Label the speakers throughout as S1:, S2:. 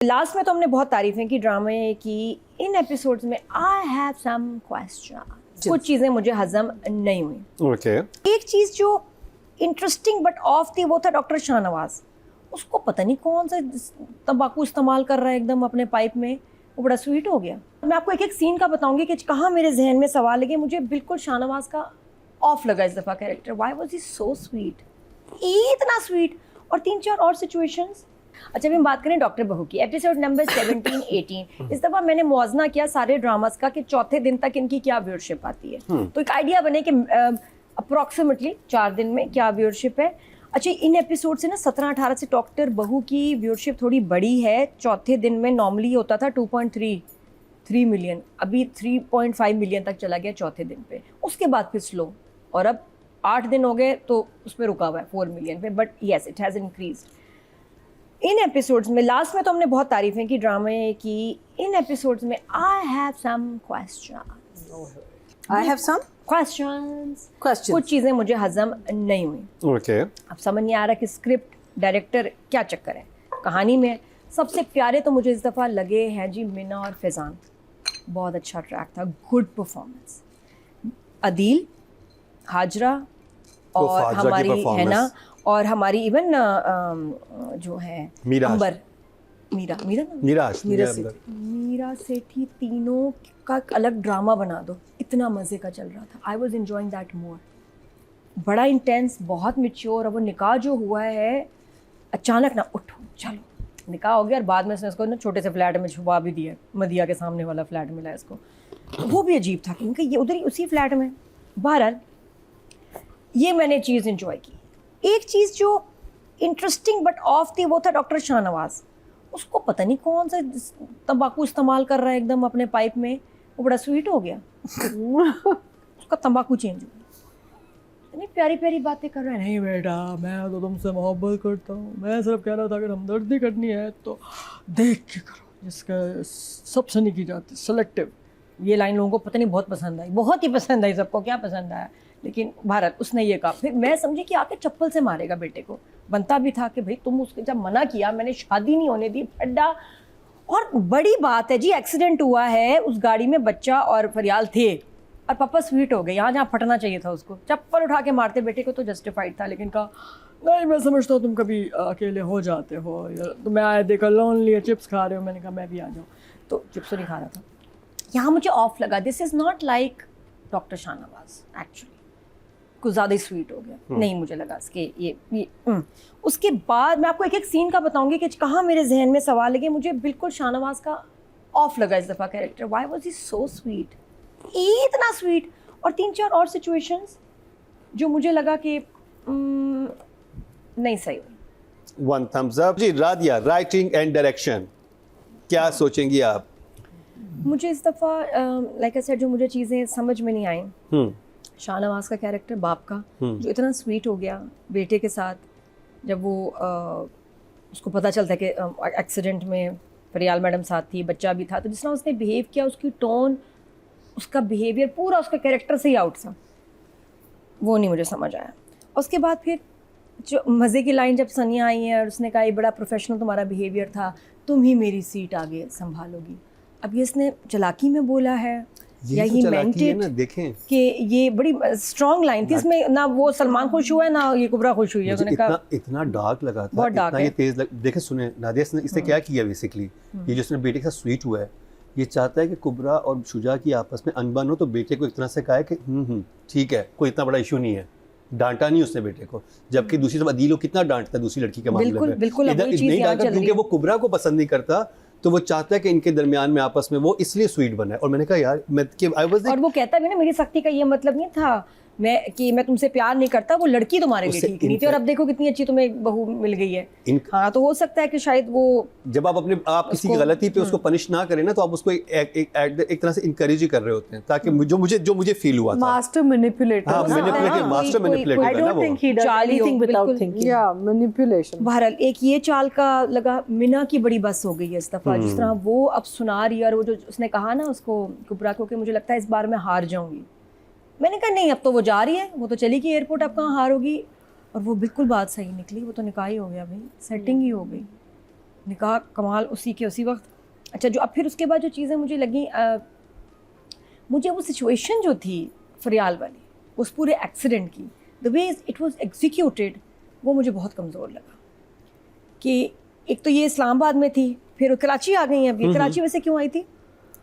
S1: Last में तो हमने बहुत तारीफें की ड्रामे की। इन एपिसोड्स में आई हैव सम क्वेश्चन। कुछ चीज़ें मुझे हजम नहीं हुई।
S2: ओके
S1: एक चीज़ जो इंटरेस्टिंग बट ऑफ थी वो था डॉक्टर शाहनवाज। उसको पता नहीं कौन सा तंबाकू इस्तेमाल कर रहा है एकदम अपने पाइप में, वो बड़ा स्वीट हो गया। मैं आपको एक एक सीन का बताऊंगी कि कहाँ मेरे जहन में सवाल लगे। मुझे बिल्कुल शाहनवाज का ऑफ लगा इस दफ़ा character. Why was he so sweet, इतना स्वीट। और 3-4 और सिचुएशंस। अच्छा, अभी हम बात करें डॉक्टर बहू की, एपिसोड नंबर 17-18। इस दफ़ा मैंने मुआजना किया सारे ड्रामास का कि चौथे दिन तक इनकी क्या व्यूअरशिप आती है, तो एक आइडिया बने कि अप्रॉक्सीमेटली 4 दिन में क्या व्यूअरशिप है। अच्छा, इन एपिसोड से ना 17-18 से डॉक्टर बहू की व्यूअरशिप थोड़ी बड़ी है। चौथे दिन में नॉर्मली होता था 2.3 मिलियन, अभी 3.5 मिलियन तक चला गया चौथे दिन पे। उसके बाद फिर स्लो, और अब 8 दिन हो गए तो उस पर रुका हुआ है 4 मिलियन पे। But yes, it has increased in episodes में। लास्ट में तो हमने बहुत तारीफें की ड्रामे की। इन एपिसोड्स में आई हैव सम क्वेश्चंस। कुछ चीज़ें मुझे हजम नहीं हुई।
S2: ओके
S1: अब समझ नहीं आ रहा कि स्क्रिप्ट डायरेक्टर क्या चक्कर है कहानी में। सबसे प्यारे तो मुझे इस दफ़ा लगे हैं जी मीना और फैज़ान। बहुत अच्छा ट्रैक था, गुड परफॉर्मेंस। अदील, हाजरा और हमारी है ना, और हमारी इवन जो है अंबर, मीरा सेठी, तीनों का एक अलग ड्रामा बना दो। इतना मज़े का चल रहा था। I was enjoying that more. बड़ा इंटेंस, बहुत मैच्योर। और वो निकाह जो हुआ है अचानक ना, उठो चलो निकाह हो गया, और बाद में उसने इसको ना छोटे से फ्लैट में छुपा भी दिया। मदिया के सामने वाला फ्लैट मिला इसको, वो भी अजीब था क्योंकि ये उधर ही उसी फ्लैट में। बहरहाल ये मैंने चीज़ इंजॉय की। एक चीज़ जो इंटरेस्टिंग बट ऑफ थी वो था डॉक्टर शाहनवाज। उसको पता नहीं कौन सा तंबाकू इस्तेमाल कर रहा है एकदम अपने पाइप में, वो बड़ा स्वीट हो गया। उसका तंबाकू चेंज हो गया। इतनी प्यारी प्यारी बातें कर रहा है। नहीं बेटा, मैं तो तुमसे मोहब्बत करता हूँ, मैं सिर्फ कह रहा था अगर हमदर्दी करनी है तो देख के करो, जिसका सबसे नहीं की जाती, सेलेक्टिव। ये लाइन लोगों को पता नहीं बहुत पसंद आई, बहुत ही पसंद आई। सबको क्या पसंद आया, लेकिन भारत उसने ये कहा। फिर मैं समझी कि आके चप्पल से मारेगा बेटे को। बनता भी था कि भाई तुम उसके, जब मना किया, मैंने शादी नहीं होने दी, फड्डा। और बड़ी बात है जी, एक्सीडेंट हुआ है, उस गाड़ी में बच्चा और फरियाल थे, और पापा स्वीट हो गए। यहाँ जहाँ फटना चाहिए था उसको, चप्पल उठा के मारते बेटे को तो जस्टिफाइड था। लेकिन कहा नहीं, मैं समझता हूँ तुम कभी अकेले हो जाते हो, या तो मैं आया देखा लोनली चिप्स खा रहे हो, मैंने कहा मैं भी आ जाऊँ, तो चिप्स नहीं खा रहा था। यहाँ मुझे ऑफ लगा। This is not like doctor Shahnawaz actually. कुछ ज़्यादा ही स्वीट हो गया। नहीं, मुझे लगा इसके ये उसके बाद मैं आपको एक एक सीन का बताऊंगी कि कहाँ मेरे जहन में सवाल लगे। मुझे बिल्कुल शाहनवाज का ऑफ लगा इस दफ़ा character. Why was he so sweet, इतना स्वीट। और 3-4 और सिचुएशंस जो मुझे लगा कि नहीं सही हुई।
S2: 1 thumbs up जी। रादिया, राइटिंग एंड डायरेक्शन, क्या सोचेंगी आप?
S1: मुझे इस दफ़ा लाइक आई सेड, जो मुझे चीज़ें समझ में नहीं आई। शाहनवाज का कैरेक्टर बाप का जो इतना स्वीट हो गया बेटे के साथ, जब वो उसको पता चलता है कि एक्सीडेंट में फरियाल मैडम साथ थी, बच्चा भी था, तो जिस तरह उसने बिहेव किया, उसकी टोन, उसका बिहेवियर, पूरा उसका कैरेक्टर से ही आउट था। वो नहीं मुझे समझ आया। उसके बाद फिर जो मज़े की लाइन जब सनिया आई है और उसने कहा ये बड़ा प्रोफेशनल तुम्हारा बिहेवियर था, तुम ही मेरी सीट आगे संभालोगी। अब ये इसने चालाकी में बोला है या ही मेंट इट,
S2: देखें
S1: कि ये बड़ी स्ट्रॉन्ग लाइन थी इसमें। ना वो सलमान खुश हुआ है, ना ये कुबरा खुश हुई है। उन्होंने कहा
S2: इतना डार्क लगा था,
S1: बहुत डार्क
S2: इतना ये तेज देखे सुने नादिया इसने क्या किया बेसिकली। ये जो इसने बेटे के साथ स्वीट हुआ है, ये चाहता है कि कुबरा और शुजा की आपस में अनबन हो, तो बेटे को एक तरह से कहा है कि ठीक है, कोई इतना बड़ा इशू नहीं है। डांटा नहीं उसने बेटे को, जबकि दूसरी तरफ अदील को कितना डांटता है दूसरी लड़की के मामले में।
S1: बिल्कुल
S2: इधर नहीं डांटा क्योंकि वो कुबरा को पसंद नहीं करता, तो वो चाहता है कि इनके दरमियान में आपस में वो इसलिए स्वीट बना है। और मैंने कहा यार
S1: और वो कहता भी ना, मेरी सख्ती का ये मतलब नहीं था मैं तुमसे प्यार नहीं करता, वो लड़की तुम्हारे लिए ठीक नहीं थी, और अब देखो कितनी अच्छी तुम्हें बहू मिल गई है। हाँ, तो हो सकता है कि शायद वो
S2: जब आप किसी की गलती पे उसको पनिश ना करें ना, तो आप उसको एक तरह से इनकरेज ही कर रहे होते हैं, ताकि जो मुझे फील हुआ था।
S3: Master manipulator.
S2: Master manipulator
S3: I don't think he does anything without thinking. Yeah, manipulation.
S1: बहरहाल एक ये चाल का लगा। मिना की बड़ी बस हो गई है इस दफ़ा, जिस तरह वो अब सुना रही है, और वो जो उसने कहा ना उसको कुबरा को कि मुझे लगता है इस बार मैं हार जाऊंगी। मैंने कहा नहीं, अब तो वो जा रही है, वो तो चली गई एयरपोर्ट, अब कहाँ हार होगी। और वो बिल्कुल बात सही निकली, वो तो निकाह ही हो गया भाई, सेटिंग ही हो गई। निकाह कमाल उसी के उसी वक्त। अच्छा, जो अब फिर उसके बाद जो चीज़ें मुझे लगी, मुझे वो सिचुएशन जो थी फरियाल वाली, उस पूरे एक्सीडेंट की, the way it was executed, वो मुझे बहुत कमज़ोर लगा। कि एक तो ये इस्लामाबाद में थी, फिर कराची आ गई हैं अभी। कराची वैसे क्यों आई थी?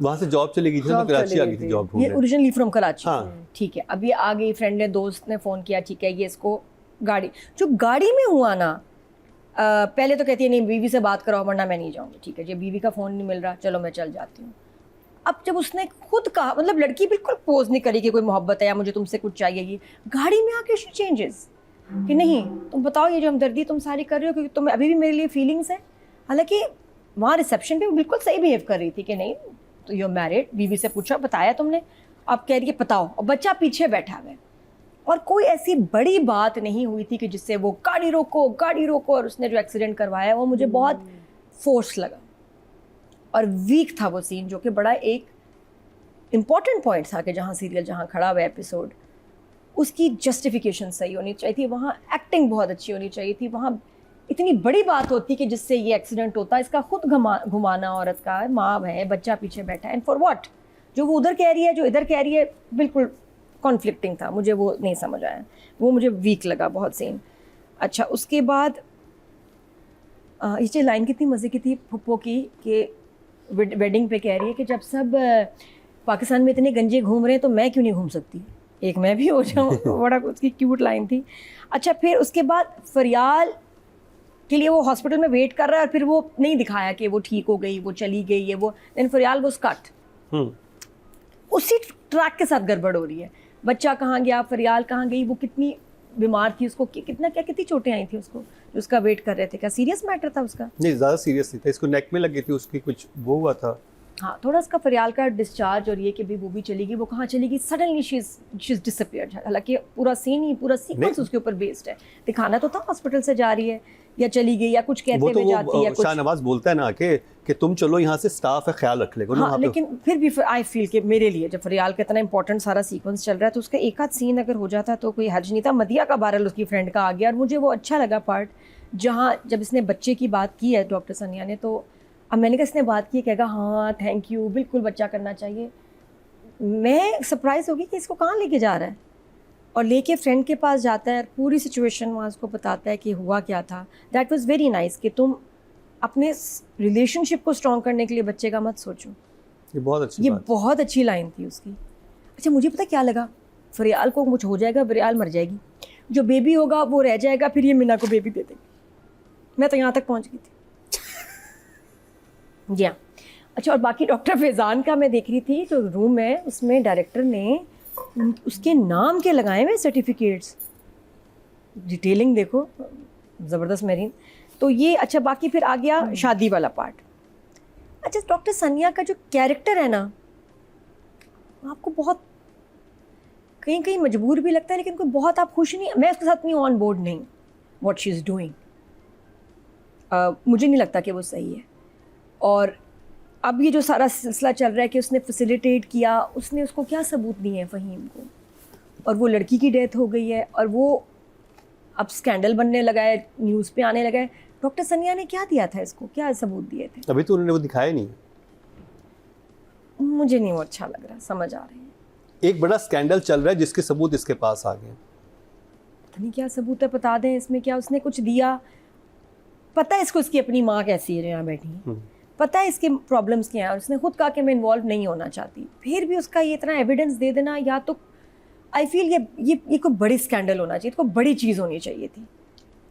S2: वहाँ से जॉब चली गई थी, तो कराची आ गई थी जॉब
S1: ये ओरिजिनली फ्रॉम कराची।
S2: हाँ।
S1: ठीक है, अब ये आ गई, फ्रेंड ने, दोस्त ने फ़ोन किया, ठीक है ये इसको गाड़ी, जो गाड़ी में हुआ ना, पहले तो कहती है नहीं बीवी से बात कराओ वरना मैं नहीं जाऊँगी। ठीक है, जब बीवी का फ़ोन नहीं मिल रहा, चलो मैं चल जाती हूँ। अब जब उसने खुद कहा, मतलब लड़की बिल्कुल पोज नहीं करी कि कोई मोहब्बत है या मुझे तुमसे कुछ चाहिए, ये गाड़ी में आके शी चेंजेस कि नहीं तुम बताओ ये जो हमदर्दी तुम सारी कर रहे हो क्योंकि तुम अभी भी मेरे लिए फीलिंग्स है। हालांकि वहाँ रिसेप्शन पे वो बिल्कुल सही बिहेव कर रही थी कि नहीं तो यू मैरिड, बीवी से पूछा बताया तुमने, आप कह रही है बताओ, और बच्चा पीछे बैठा हुआ है। और कोई ऐसी बड़ी बात नहीं हुई थी कि जिससे वो गाड़ी रोको, और उसने जो एक्सीडेंट करवाया वो मुझे बहुत फोर्स लगा और वीक था वो सीन, जो कि बड़ा एक इम्पॉर्टेंट पॉइंट था कि जहाँ सीरियल जहाँ खड़ा हुआ एपिसोड, उसकी जस्टिफिकेशन सही होनी चाहिए थी, वहाँ एक्टिंग बहुत अच्छी होनी चाहिए थी, वहाँ इतनी बड़ी बात होती कि जिससे ये एक्सीडेंट होता, इसका खुद घुमाना औरत का, माँ है, बच्चा पीछे बैठा है, एंड फॉर व्हाट? जो वो उधर कह रही है, जो इधर कह रही है, बिल्कुल कॉन्फ्लिक्टिंग था, मुझे वो नहीं समझ आया, वो मुझे वीक लगा बहुत सीन। अच्छा, उसके बाद ये लाइन कितनी मज़े की थी फुप्पो की कि वेडिंग पे कह रही है कि जब सब पाकिस्तान में इतने गंजे घूम रहे हैं तो मैं क्यों नहीं घूम सकती, एक मैं भी हो जाऊँ। बड़ा उसकी क्यूट लाइन थी। अच्छा, फिर उसके बाद फरियाल के लिए वो हॉस्पिटल में वेट कर रहा है और फिर वो नहीं दिखाया कि वो ठीक हो गई, वो चली गई है, वो देन फरियाल वाज कट। उसी ट्रैक के साथ गड़बड़ हो रही है। बच्चा कहाँ गया, फरियाल कहाँ गई, वो कितनी बीमार थी, उसको कितनी चोटें आई थी उसको, जो उसका वेट कर रहे थे। क्या सीरियस मैटर था उसका?
S2: नहीं, ज़्यादा सीरियस नहीं था, इसको नेक में लगी थी, उसकी कुछ वो हुआ था।
S1: हाँ, थोड़ा उसका फरियाल का डिस्चार्ज और ये कि भी वो भी चली गई, वो कहाँ चली गई, सडनली शी इज डिसअपीयर्ड। हालांकि पूरा सीन ही, पूरा सीक्वेंस उसके ऊपर बेस्ड है। दिखाना तो था हॉस्पिटल से जा रही है या चली गई या कुछ कहते हुए जाती है या कुछ।
S2: शाहनवाज बोलता है ना कि तुम चलो यहाँ से, स्टाफ है, ख्याल रख लेगा।
S1: हाँ, लेकिन फिर भी आई फील कि मेरे लिए जब फरियाल का इतना इंपॉर्टेंट सारा सीक्वेंस चल रहा है तो उसका एक आध सीन अगर हो जाता तो कोई हर्ज नहीं था। मदिया का बहरहाल उसकी फ्रेंड का आ गया और मुझे वो अच्छा लगा पार्ट, जहाँ जब इसने बच्चे की बात की है डॉक्टर सनिया ने, तो अब मैंने कहा इसने बात की, कहेगा हाँ थैंक यू, बिल्कुल बच्चा करना चाहिए। मैं सरप्राइज़ होगी कि इसको कहाँ लेके जा रहा है, और लेके फ्रेंड के पास जाता है, पूरी सिचुएशन वहाँ उसको बताता है कि हुआ क्या था। दैट वाज वेरी नाइस कि तुम अपने रिलेशनशिप को स्ट्रॉन्ग करने के लिए बच्चे का मत सोचो।
S2: ये बहुत अच्छी
S1: लाइन थी उसकी। अच्छा, मुझे पता क्या लगा, फरियाल को कुछ हो जाएगा, फरियाल मर जाएगी, जो बेबी होगा वो रह जाएगा, फिर ये मीना को बेबी दे देगी। मैं तो यहाँ तक पहुँच गई थी। जी हाँ। अच्छा, और बाकी डॉक्टर फैज़ान का मैं देख रही थी, जो रूम है उसमें डायरेक्टर ने उसके नाम के लगाए हुए सर्टिफिकेट्स, डिटेलिंग देखो ज़बरदस्त मेरीन। तो ये अच्छा, बाकी फिर आ गया शादी वाला पार्ट। अच्छा, डॉक्टर सनिया का जो कैरेक्टर है ना, आपको बहुत कहीं कहीं मजबूर भी लगता है, लेकिन कोई बहुत आप खुश नहीं, मैं उसके साथ नहीं ऑन बोर्ड नहीं व्हाट शी इज़ डूइंग। मुझे नहीं लगता कि वो सही है। और अब ये जो सारा सिलसिला चल रहा है कि उसने फैसिलिटेट किया, उसने उसको क्या सबूत दिए हैं फ़हीम को, और वो लड़की की डेथ हो गई है और वो अब स्कैंडल बनने लगा है, न्यूज़ पे आने लगा है। डॉक्टर सनिया ने क्या दिया था इसको, क्या सबूत दिए थे?
S2: अभी तो उन्होंने वो दिखाया नहीं।
S1: मुझे नहीं वो अच्छा लग रहा, समझ आ रही है।
S2: एक बड़ा स्कैंडल चल रहा है जिसके सबूत इसके पास आ गए।
S1: पता नहीं क्या सबूत है, बता दें इसमें क्या उसने कुछ दिया। पता है इसको इसकी अपनी माँ कैसी है जो यहाँ बैठी है, पता है इसके प्रॉब्लम्स क्या हैं, उसने खुद कहा कि मैं इन्वॉल्व नहीं होना चाहती, फिर भी उसका ये इतना एविडेंस दे देना, या तो आई फील ये कोई बड़ी स्कैंडल होना चाहिए, कोई बड़ी चीज़ होनी चाहिए थी।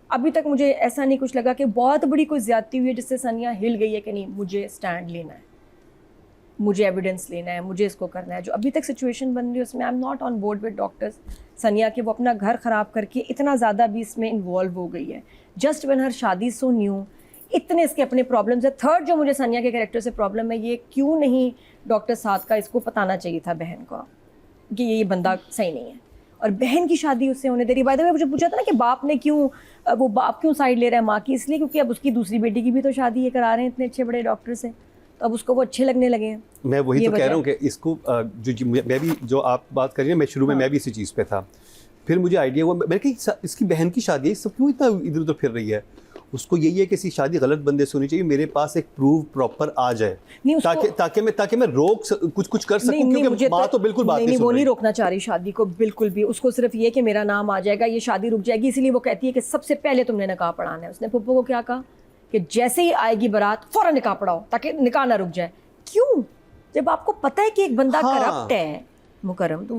S1: अभी तक मुझे ऐसा नहीं कुछ लगा कि बहुत बड़ी कोई ज़्यादती हुई है जिससे सनिया हिल गई है कि नहीं मुझे स्टैंड लेना है, मुझे एविडेंस लेना है, मुझे इसको करना है। जो अभी तक सिचुएशन बन रही है उसमें I am not on board with doctors सनिया कि वो अपना घर ख़राब करके इतना ज़्यादा भी इसमें इन्वॉल्व हो गई है। जस्ट व्हेन हर शादी सो न्यू, इतने इसके अपने प्रॉब्लम्स है। थर्ड जो मुझे सनिया के कैरेक्टर से प्रॉब्लम है, ये क्यों नहीं डॉक्टर साद का इसको बताना चाहिए था बहन को कि ये बंदा सही नहीं है, और बहन की शादी उससे होने दे रही। बाय द वे मुझे पूछा था ना कि बाप ने क्यों, वो बाप क्यों साइड ले रहा है माँ की, इसलिए क्योंकि अब उसकी दूसरी बेटी की भी तो शादी ये करा रहे हैं इतने अच्छे बड़े डॉक्टर से, तो अब उसको वो अच्छे लगने लगे हैं।
S2: मैं वही तो कह रहा हूँ कि इसको जो मैं भी, जो आप बात कर रही हैं, मैं शुरू में मैं भी इसी चीज़ पे था, फिर मुझे आइडिया हुआ, मैंने कहा इसकी बहन की शादी है, सब क्यों इतना इधर उधर फिर रही है। उसको यही है कि किसी शादी गलत बंदे से होनी चाहिए, मेरे पास एक प्रूव प्रॉपर आ जाए,
S1: नहीं, उसको-
S2: ताकि मैं कुछ कर सकूं, क्योंकि माँ तो बिल्कुल बात नहीं
S1: वो
S2: सुन
S1: नहीं
S2: रही।
S1: रोकना चाह रही शादी को बिल्कुल भी। उसको सिर्फ ये कि मेरा नाम आ जाएगा, ये शादी रुक जाएगी, इसलिए वो कहती है कि सबसे पहले तुमने निकाह पढ़ाना है। उसने पप्पू को क्या कहा कि जैसे ही आएगी बारात फौरन निकाह पढ़ाओ ताकि निकाह ना रुक जाए। क्यों? जब आपको पता है कि एक बंदा
S2: हाँ।
S1: करप्ट है मुकरम, तो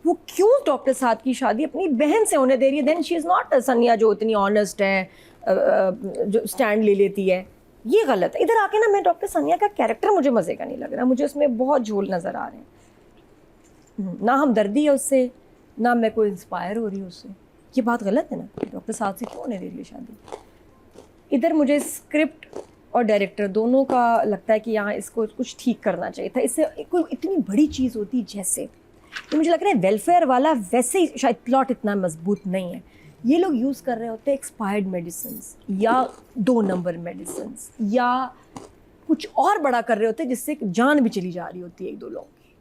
S1: वो क्यों डॉक्टर साद की शादी अपनी बहन से होने दे रही है? देन शी इज़ नॉट सनिया जो इतनी ऑनेस्ट है, जो स्टैंड ले लेती है। ये गलत है। इधर आके ना मैं डॉक्टर सनिया का कैरेक्टर मुझे मज़े का नहीं लग रहा, मुझे उसमें बहुत झोल नज़र आ रहे हैं। ना हमदर्दी है उससे, ना मैं कोई इंस्पायर हो रही हूँ उससे। ये बात गलत है ना, डॉक्टर साहब से क्यों होने दे रही है शादी? इधर मुझे स्क्रिप्ट और डायरेक्टर दोनों का लगता है कि यहाँ इसको कुछ ठीक करना चाहिए था। इससे कोई इतनी बड़ी चीज़ होती जैसे, तो मुझे लग रहा है वेलफेयर वाला वैसे ही शायद प्लॉट इतना मजबूत नहीं है। ये लोग यूज़ कर रहे होते हैं एक्सपायर्ड मेडिसिन्स या 2 नंबर मेडिसिन्स या कुछ और बड़ा कर रहे होते हैं जिससे जान भी चली जा रही होती है 1-2 लोगों की।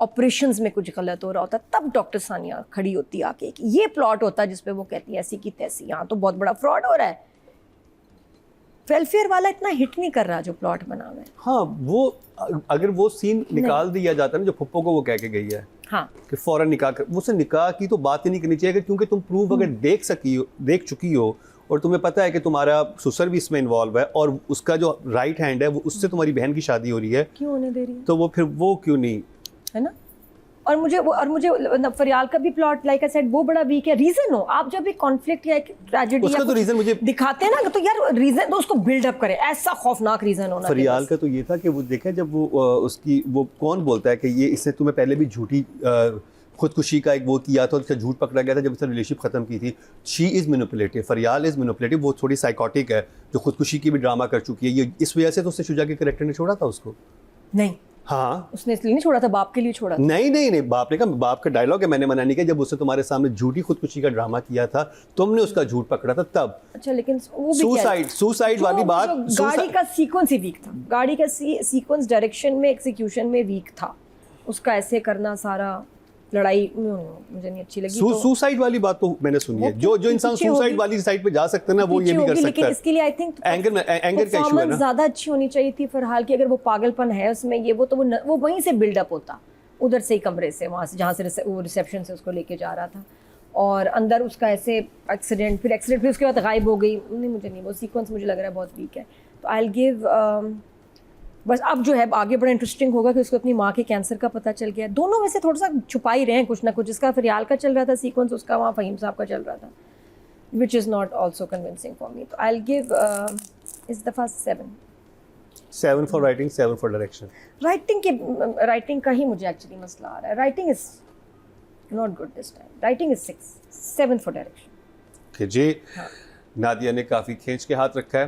S1: ऑपरेशंस में कुछ गलत हो रहा होता, तब डॉक्टर सानिया खड़ी होती आके कि ये प्लॉट होता जिस पे वो कहती है ऐसी की तैसी, यहाँ तो बहुत बड़ा फ्रॉड हो रहा है। वेलफेयर वाला इतना हिट नहीं कर रहा जो प्लॉट बना हुआ है।
S2: हाँ, वो अगर वो सीन निकाल दिया जाता है ना जो पप्पो को वो कह के गई है,
S1: हाँ,
S2: कि फौरन निकाह कर, मुझसे निकाह की तो बात ही नहीं करनी चाहिए, क्योंकि तुम प्रूफ अगर देख चुकी हो और तुम्हें पता है कि तुम्हारा ससुर भी इसमें इन्वॉल्व है और उसका जो राइट हैंड है वो उससे तुम्हारी बहन की शादी हो रही है,
S1: क्यों होने दे रही है?
S2: तो वो फिर वो क्यों नहीं
S1: है ना? और मुझे फरियाल का भी प्लॉट लाइक आई सेड वो बड़ा वीक है। रीजन हो, आप जब एक कॉन्फ्लिक्ट या एक ट्रेजेडी
S2: उसका तो रीजन मुझे
S1: दिखाते हैं ना, तो यार रीजन तो उसको बिल्डअप करे, ऐसा खौफनाक रीजन होना।
S2: फरियाल का तो ये था कि वो देखे जब वो उसकी वो कौन बोलता है कि ये इसने तुम्हें पहले भी झूठी खुदकुशी का एक वो किया था, उसका झूठ पकड़ा गया था जब उसने रिलेशनशिप खत्म की थी। She is manipulative, Fariyal is manipulative, वो थोड़ी साइकोटिक है जो खुदकुशी की भी ड्रामा कर चुकी है। ये इस वजह से तो उससे शुजा के कैरेक्टर ने छोड़ा था उसको।
S1: नहीं,
S2: हाँ,
S1: उसने इसलिए नहीं छोड़ा था, बाप के लिए छोड़ा था।
S2: नहीं, बाप ने कहा, बाप का डायलॉग है, मैंने मना नहीं किया, जब उसने तुम्हारे सामने झूठी खुदकुशी का ड्रामा किया था तुमने उसका झूठ पकड़ा था तब।
S1: अच्छा, लेकिन वो भी
S2: सुसाइड वाली बात,
S1: गाड़ी का सीक्वेंस ही वीक था, गाड़ी का सीक्वेंस डायरेक्शन में एग्जीक्यूशन में वीक था। उसका ऐसे करना सारा लड़ाई मुझे नहीं अच्छी लगी।
S2: सुसाइड वाली बात तो मैंने सुनी है, जो इंसान सुसाइड वाली साइड पे जा सकता है ना वो ये भी कर सकता
S1: लेकिन
S2: है।
S1: इसके लिए आई थिंक
S2: एंगर का इशू है ना,
S1: ज्यादा अच्छी होनी चाहिए थी फिलहाल की। अगर वो पागलपन है उसमें ये वो, तो वो वहीं से बिल्डअप होता, उधर से ही कमरे से, वहाँ से जहाँ से वो रिसेप्शन से उसको लेके जा रहा था और अंदर उसका ऐसे एक्सीडेंट, फिर उसके बाद गायब हो गई। नहीं, मुझे नहीं, वो सीक्वेंस मुझे लग रहा है बहुत वीक है। तो आई विल गिव बस। अब जो है आगे बड़ा इंटरेस्टिंग होगा कि उसको अपनी माँ के कैंसर का पता चल गया। दोनों वैसे थोड़ा सा छुपा ही रहे हैं कुछ ना कुछ। इसका फरियाल का चल रहा था सीक्वेंस, उसका वहाँ फ़हीम साहब का चल रहा था, which is not also convincing for me. तो आई विल गिव इस दफ़ा 7
S2: for writing, 7 for direction.
S1: Writing का ही मुझे एक्चुअली मसला आ रहा है। Writing is not good this time. Writing is 6, 7 for direction.
S2: जी, नादिया ने काफ़ी खींच के हाथ रखा है।